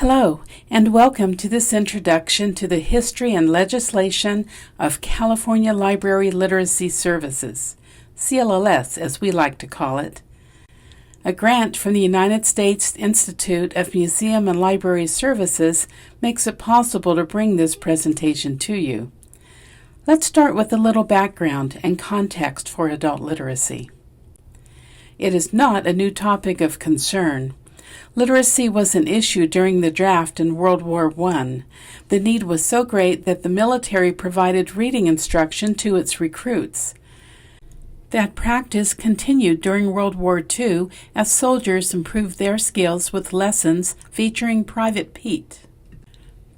Hello, and welcome to this introduction to the history and legislation of California Library Literacy Services, CLLS as we like to call it. A grant from the United States Institute of Museum and Library Services makes it possible to bring this presentation to you. Let's start with a little background and context for adult literacy. It is not a new topic of concern. Literacy was an issue during the draft in World War I. The need was so great that the military provided reading instruction to its recruits. That practice continued during World War II as soldiers improved their skills with lessons featuring Private Pete.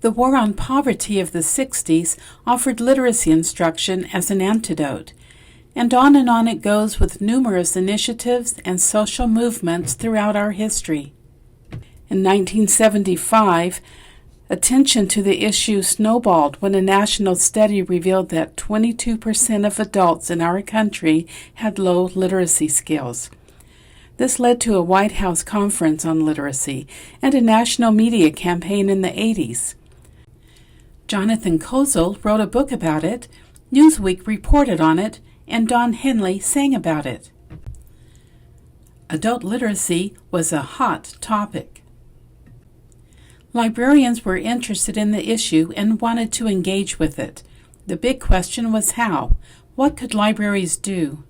The War on Poverty of the 60s offered literacy instruction as an antidote, and on it goes with numerous initiatives and social movements throughout our history. In 1975, attention to the issue snowballed when a national study revealed that 22% of adults in our country had low literacy skills. This led to a White House conference on literacy and a national media campaign in the 80s. Jonathan Kozol wrote a book about it, Newsweek reported on it, and Don Henley sang about it. Adult literacy was a hot topic. Librarians were interested in the issue and wanted to engage with it. The big question was how. What could libraries do?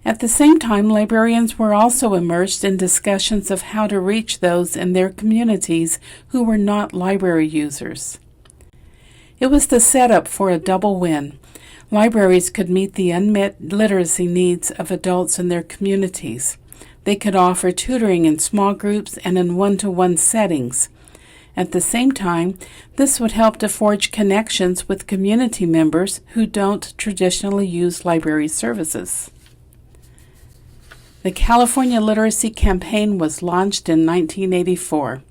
At the same time, librarians were also immersed in discussions of how to reach those in their communities who were not library users. It was the setup for a double win. Libraries could meet the unmet literacy needs of adults in their communities. They could offer tutoring in small groups and in one-to-one settings. At the same time, this would help to forge connections with community members who don't traditionally use library services. The California Literacy Campaign was launched in 1984.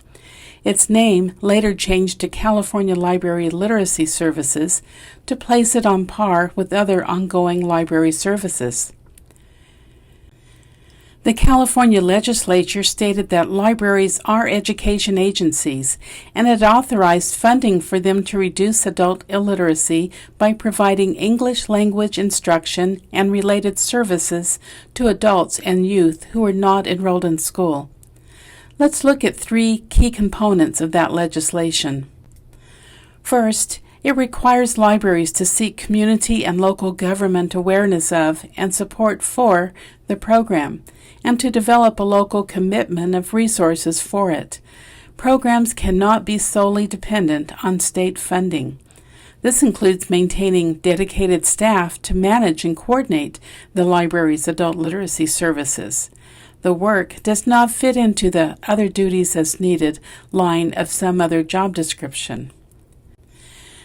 Its name later changed to California Library Literacy Services to place it on par with other ongoing library services. The California legislature stated that libraries are education agencies, and it authorized funding for them to reduce adult illiteracy by providing English language instruction and related services to adults and youth who are not enrolled in school. Let's look at three key components of that legislation. First, it requires libraries to seek community and local government awareness of and support for the program, and to develop a local commitment of resources for it. Programs cannot be solely dependent on state funding. This includes maintaining dedicated staff to manage and coordinate the library's adult literacy services. The work does not fit into the other duties as needed line of some other job description.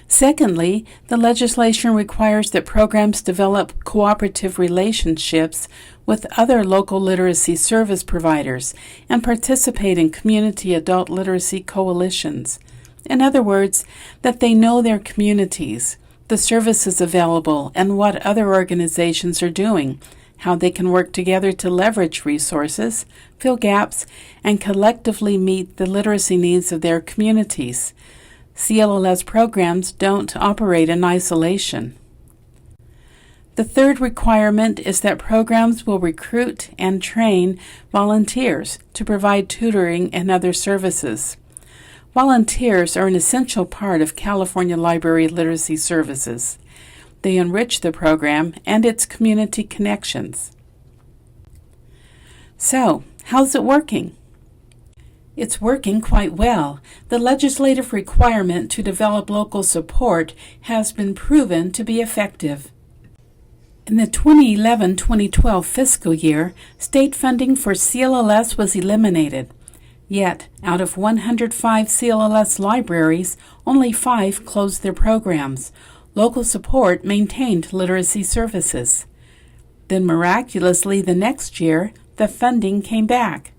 Secondly, the legislation requires that programs develop cooperative relationships with other local literacy service providers and participate in community adult literacy coalitions. In other words, that they know their communities, the services available, and what other organizations are doing, how they can work together to leverage resources, fill gaps, and collectively meet the literacy needs of their communities. CLLS programs don't operate in isolation. The third requirement is that programs will recruit and train volunteers to provide tutoring and other services. Volunteers are an essential part of California Library Literacy Services. They enrich the program and its community connections. So, how's it working? It's working quite well. The legislative requirement to develop local support has been proven to be effective. In the 2011-2012 fiscal year, state funding for CLLS was eliminated. Yet, out of 105 CLLS libraries, only 5 closed their programs. Local support maintained literacy services. Then miraculously the next year, the funding came back.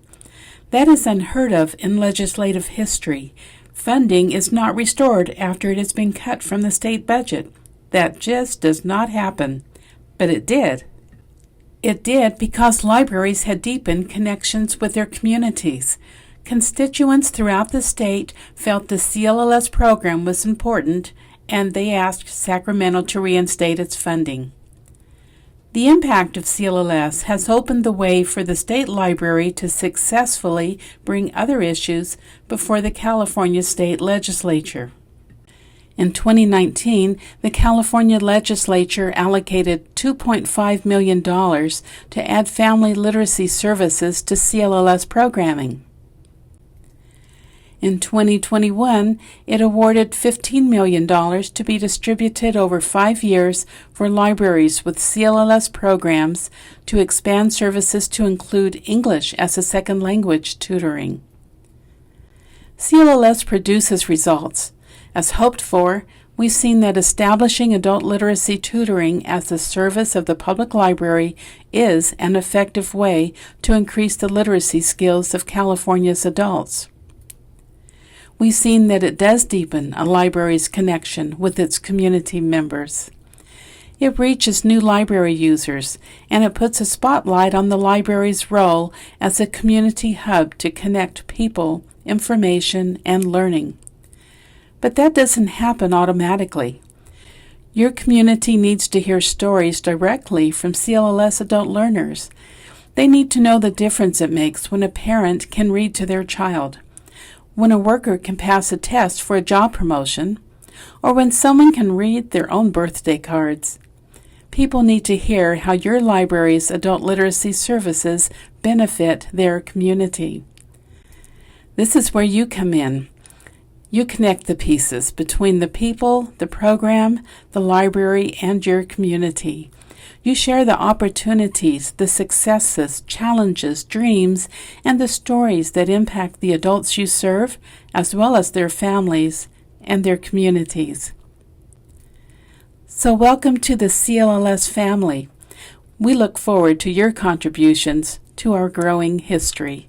That is unheard of in legislative history. Funding is not restored after it has been cut from the state budget. That just does not happen. But it did. It did because libraries had deepened connections with their communities. Constituents throughout the state felt the CLLS program was important, and they asked Sacramento to reinstate its funding. The impact of CLLS has opened the way for the State Library to successfully bring other issues before the California State Legislature. In 2019, the California Legislature allocated $2.5 million to add family literacy services to CLLS programming. In 2021, it awarded $15 million to be distributed over 5 years for libraries with CLLS programs to expand services to include English as a second language tutoring. CLLS produces results. As hoped for, we've seen that establishing adult literacy tutoring as a service of the public library is an effective way to increase the literacy skills of California's adults. We've seen that it does deepen a library's connection with its community members. It reaches new library users, and it puts a spotlight on the library's role as a community hub to connect people, information, and learning. But that doesn't happen automatically. Your community needs to hear stories directly from CLLS adult learners. They need to know the difference it makes when a parent can read to their child, when a worker can pass a test for a job promotion, or when someone can read their own birthday cards. People need to hear how your library's adult literacy services benefit their community. This is where you come in. You connect the pieces between the people, the program, the library, and your community. You share the opportunities, the successes, challenges, dreams, and the stories that impact the adults you serve, as well as their families and their communities. So welcome to the CLLS family. We look forward to your contributions to our growing history.